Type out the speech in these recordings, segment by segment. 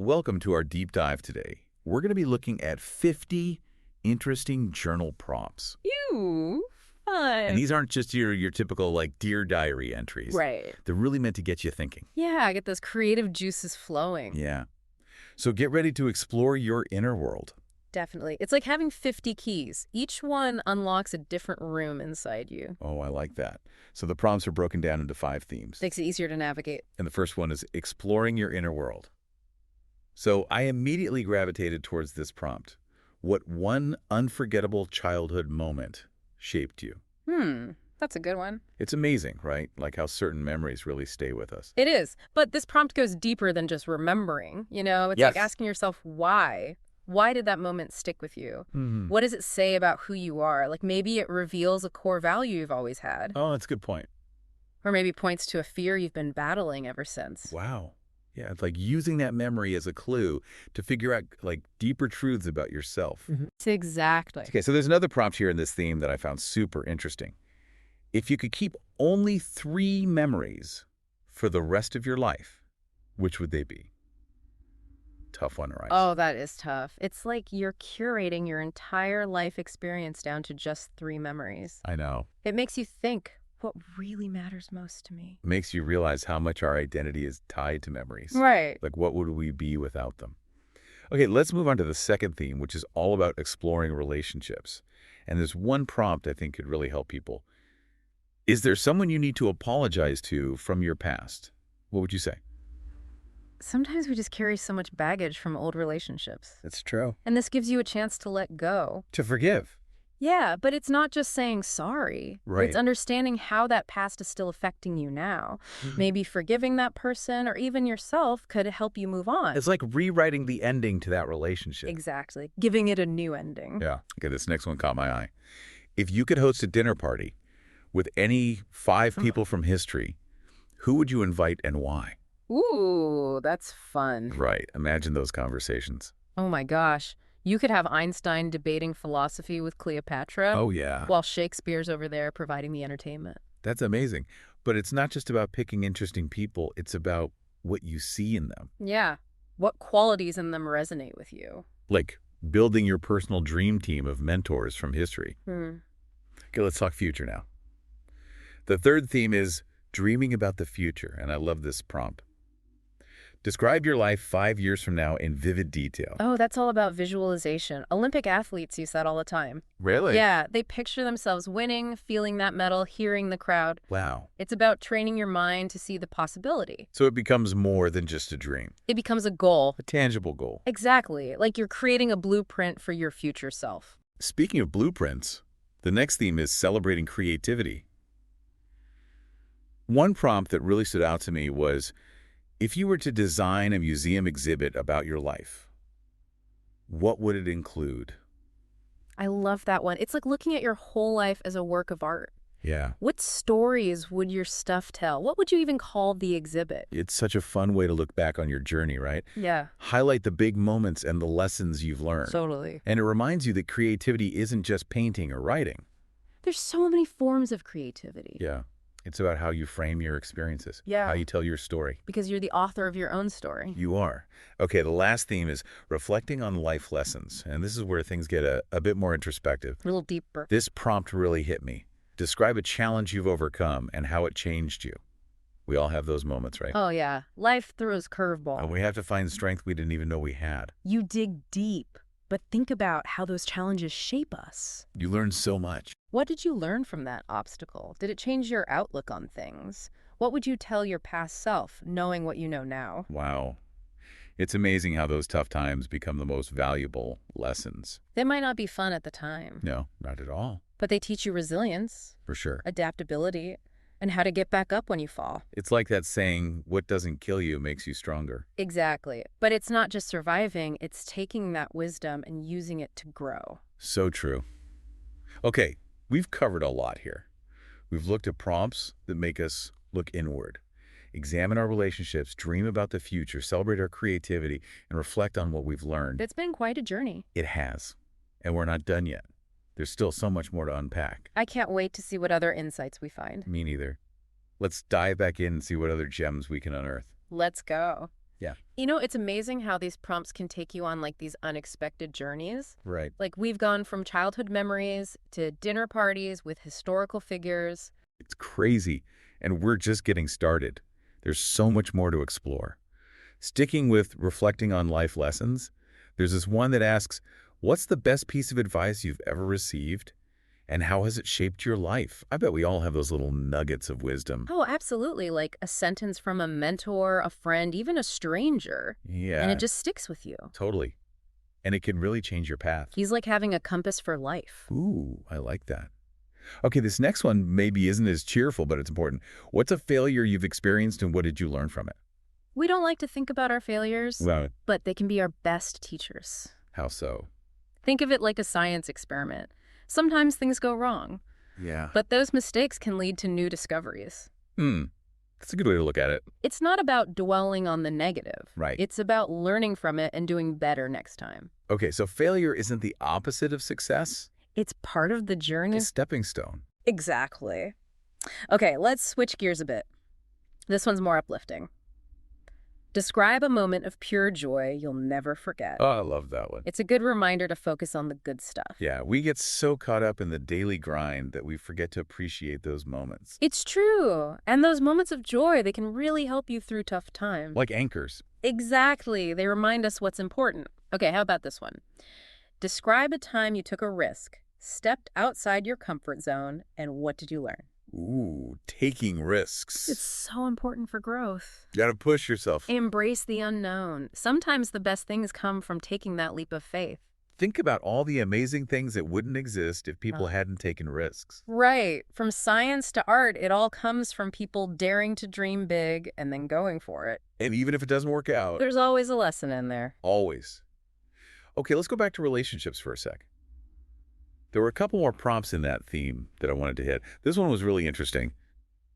Welcome to our deep dive today. We're going to be looking at 50 interesting journal prompts. Ew, fun. And these aren't just your typical, like, Dear Diary entries. Right. They're really meant to get you thinking. Yeah, get those creative juices flowing. Yeah. So get ready to explore your inner world. Definitely. It's like having 50 keys. Each one unlocks a different room inside you. Oh, I like that. So the prompts are broken down into 5 themes. Makes it easier to navigate. And the first one is exploring your inner world. So I immediately gravitated towards this prompt. What one unforgettable childhood moment shaped you? That's a good one. It's amazing, right? Like how certain memories really stay with us. It is. But this prompt goes deeper than just remembering. It's Yes. like asking yourself why. Why did that moment stick with you? What does it say about who you are? Like maybe it reveals a core value you've always had. Oh, that's a good point. Or maybe points to a fear you've been battling ever since. Wow. Yeah, it's like using that memory as a clue to figure out like deeper truths about yourself. Exactly. Okay, so there's another prompt here in this theme that I found super interesting. If you could keep only 3 memories for the rest of your life, which would they be? Tough one, right? Oh, that is tough. It's like you're curating your entire life experience down to just 3 memories. I know. It makes you think, what really matters most to me? Makes you realize how much our identity is tied to memories. Right. Like, what would we be without them? Okay, let's move on to the second theme, which is all about exploring relationships. And there's one prompt I think could really help people. Is there someone you need to apologize to from your past? What would you say? Sometimes we just carry so much baggage from old relationships. That's true. And this gives you a chance to let go. To forgive. Yeah, but it's not just saying sorry. Right. It's understanding how that past is still affecting you now. Maybe forgiving that person or even yourself could help you move on. It's like rewriting the ending to that relationship. Exactly. Giving it a new ending. Yeah. Okay, this next one caught my eye. If you could host a dinner party with any 5 people from history, who would you invite and why? Ooh, that's fun. Right. Imagine those conversations. Oh my gosh. You could have Einstein debating philosophy with Cleopatra. Oh, yeah. While Shakespeare's over there providing the entertainment. That's amazing. But it's not just about picking interesting people. It's about what you see in them. Yeah. What qualities in them resonate with you? Like building your personal dream team of mentors from history. Okay, let's talk future now. The third theme is dreaming about the future. And I love this prompt. Describe your life 5 years from now in vivid detail. Oh, that's all about visualization. Olympic athletes use that all the time. Really? Yeah, they picture themselves winning, feeling that medal, hearing the crowd. Wow. It's about training your mind to see the possibility. So it becomes more than just a dream. It becomes a goal. A tangible goal. Exactly, like you're creating a blueprint for your future self. Speaking of blueprints, the next theme is celebrating creativity. One prompt that really stood out to me was, if you were to design a museum exhibit about your life, what would it include? I love that one. It's like looking at your whole life as a work of art. Yeah. What stories would your stuff tell? What would you even call the exhibit? It's such a fun way to look back on your journey, right? Yeah. Highlight the big moments and the lessons you've learned. Totally. And it reminds you that creativity isn't just painting or writing. There's so many forms of creativity. Yeah. It's about how you frame your experiences. Yeah. How you tell your story. Because you're the author of your own story. You are. Okay, the last theme is reflecting on life lessons. And this is where things get a bit more introspective. A little deeper. This prompt really hit me. Describe a challenge you've overcome and how it changed you. We all have those moments, right? Oh, yeah. Life throws curveball. And we have to find strength we didn't even know we had. You dig deep, but think about how those challenges shape us. You learn so much. What did you learn from that obstacle? Did it change your outlook on things? What would you tell your past self, knowing what you know now? Wow. It's amazing how those tough times become the most valuable lessons. They might not be fun at the time, No, not at all. but they teach you resilience, For sure. adaptability, and how to get back up when you fall. It's like that saying, what doesn't kill you makes you stronger. Exactly. But it's not just surviving, it's taking that wisdom and using it to grow. So true. Okay, we've covered a lot here. We've looked at prompts that make us look inward, examine our relationships, dream about the future, celebrate our creativity, and reflect on what we've learned. It's been quite a journey. It has. And we're not done yet. There's still so much more to unpack. I can't wait to see what other insights we find. Me neither. Let's dive back in and see what other gems we can unearth. Let's go. Yeah. You know, it's amazing how these prompts can take you on like these unexpected journeys. Right. Like we've gone from childhood memories to dinner parties with historical figures. It's crazy, and we're just getting started. There's so much more to explore. Sticking with reflecting on life lessons, there's this one that asks, what's the best piece of advice you've ever received, and how has it shaped your life? I bet we all have those little nuggets of wisdom. Oh, absolutely. Like a sentence from a mentor, a friend, even a stranger. And it Yeah, just sticks with you. totally. And it can really change your path. He's like having a compass for life. Ooh, I like that. Okay, this next one maybe isn't as cheerful, but it's important. What's a failure you've experienced, and what did you learn from it? We don't like to think about our failures, Well, but they can be our best teachers. how so? Think of it like a science experiment. Sometimes things go wrong, Yeah. but those mistakes can lead to new discoveries. That's a good way to look at it. It's not about dwelling on the negative. Right. It's about learning from it and doing better next time. Okay, so failure isn't the opposite of success. It's part of the journey. It's a stepping stone. Exactly. Okay, let's switch gears a bit. This one's more uplifting. Describe a moment of pure joy you'll never forget. Oh, I love that one. It's a good reminder to focus on the good stuff. Yeah, we get so caught up in the daily grind that we forget to appreciate those moments. It's true. And those moments of joy, they can really help you through tough times. Like anchors. Exactly. They remind us what's important. Okay, how about this one? Describe a time you took a risk, stepped outside your comfort zone, and what did you learn? Ooh, taking risks. It's so important for growth. You gotta push yourself. Embrace the unknown. Sometimes the best things come from taking that leap of faith. Think about all the amazing things that wouldn't exist if people hadn't taken risks. Right. From science to art, it all comes from people daring to dream big and then going for it. And even if it doesn't work out, There's always a lesson in there. always. Okay, let's go back to relationships for a sec. There were a couple more prompts in that theme that I wanted to hit. This one was really interesting.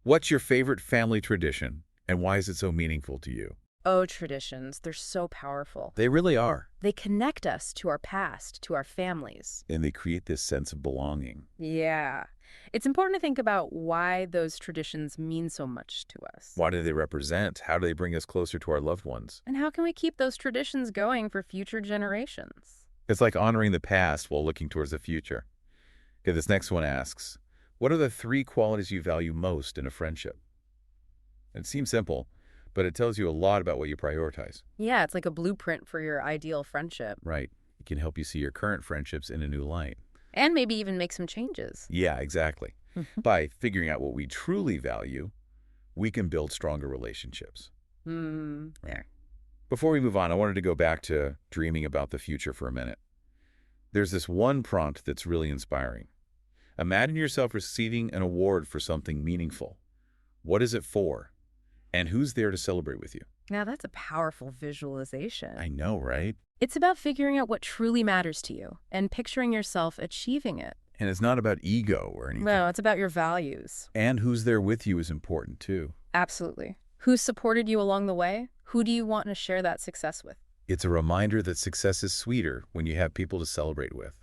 What's your favorite family tradition, and why is it so meaningful to you? Oh, traditions. They're so powerful. They really are. They connect us to our past, to our families. And they create this sense of belonging. Yeah. It's important to think about why those traditions mean so much to us. What do they represent? How do they bring us closer to our loved ones? And how can we keep those traditions going for future generations? It's like honoring the past while looking towards the future. Okay, this next one asks, what are the 3 qualities you value most in a friendship? It seems simple, but it tells you a lot about what you prioritize. Yeah, it's like a blueprint for your ideal friendship. Right. It can help you see your current friendships in a new light. And maybe even make some changes. Yeah, exactly. By figuring out what we truly value, we can build stronger relationships. There. Before we move on, I wanted to go back to dreaming about the future for a minute. There's this one prompt that's really inspiring. Imagine yourself receiving an award for something meaningful. What is it for? And who's there to celebrate with you? Now, that's a powerful visualization. I know, right? It's about figuring out what truly matters to you and picturing yourself achieving it. And it's not about ego or anything. No, it's about your values. And who's there with you is important, too. Absolutely. Who supported you along the way? Who do you want to share that success with? It's a reminder that success is sweeter when you have people to celebrate with.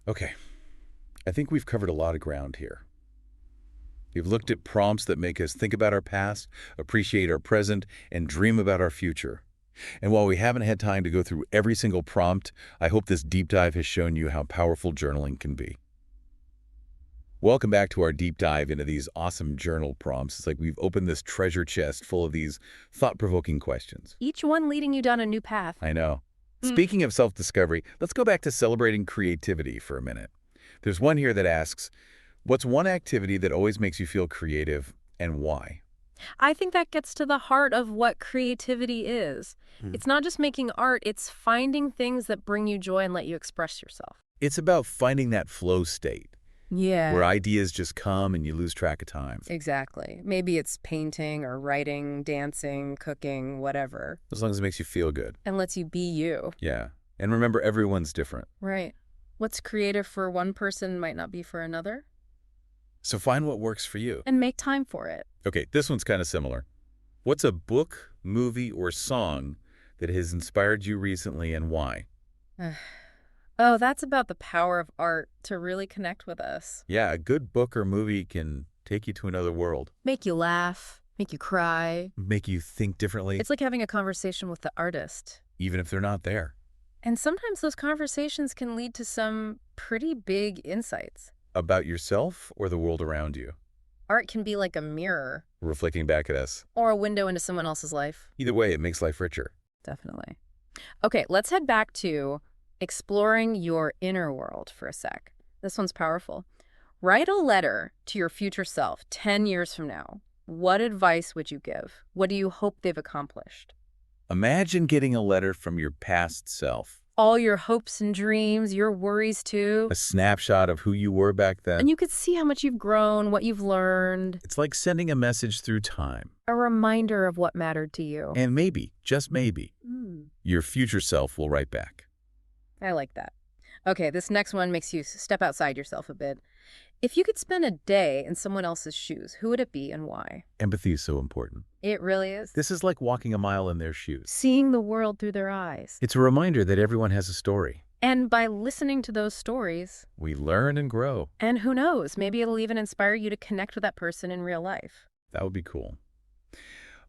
Okay, I think we've covered a lot of ground here. We've looked at prompts that make us think about our past, appreciate our present, and dream about our future. And while we haven't had time to go through every single prompt, I hope this deep dive has shown you how powerful journaling can be. Welcome back to our deep dive into these awesome journal prompts. It's like we've opened this treasure chest full of these thought-provoking questions. Each one leading you down a new path. I know. Speaking of self-discovery, let's go back to celebrating creativity for a minute. There's one here that asks, what's one activity that always makes you feel creative and why? I think that gets to the heart of what creativity is. It's not just making art, it's finding things that bring you joy and let you express yourself. It's about finding that flow state Yeah. where ideas just come and you lose track of time. Exactly. Maybe it's painting or writing, dancing, cooking, whatever. As long as it makes you feel good. And lets you be you. Yeah. And remember, everyone's different. Right. What's creative for one person might not be for another. So find what works for you. And make time for it. Okay, this one's kind of similar. What's a book, movie, or song that has inspired you recently and why? Oh, that's about the power of art to really connect with us. Yeah, a good book or movie can take you to another world. Make you laugh, Make you cry. make you think differently, It's like having a conversation with the artist. even if they're not there. And sometimes those conversations can lead to some pretty big insights. About yourself or the world around you, Art can be like a mirror reflecting back at us. or a window into someone else's life. Either way, it makes life richer. Definitely. Okay, let's head back to exploring your inner world for a sec. This one's powerful. Write a letter to your future self 10 years from now. What advice would you give? What do you hope they've accomplished? Imagine getting a letter from your past self. All your hopes and dreams, your worries too. A snapshot of who you were back then. And you could see how much you've grown, what you've learned. It's like sending a message through time. A reminder of what mattered to you. And maybe, just maybe, Mm, your future self will write back. I like that. Okay, this next one makes you step outside yourself a bit. If you could spend a day in someone else's shoes, who would it be and why? Empathy is so important. It really is. This is like walking a mile in their shoes. Seeing the world through their eyes. It's a reminder that everyone has a story. And by listening to those stories, We learn and grow. and who knows, maybe it'll even inspire you to connect with that person in real life. That would be cool.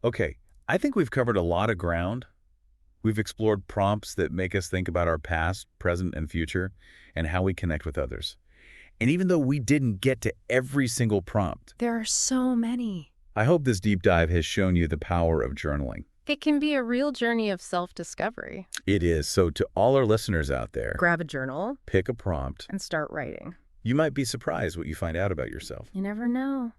Okay, I think we've covered a lot of ground. We've explored prompts that make us think about our past, present, and future, and how we connect with others. And even though we didn't get to every single prompt, There are so many. I hope this deep dive has shown you the power of journaling. It can be a real journey of self-discovery. It is. So to all our listeners out there, Grab a journal pick a prompt. and start writing. You might be surprised what you find out about yourself. You never know.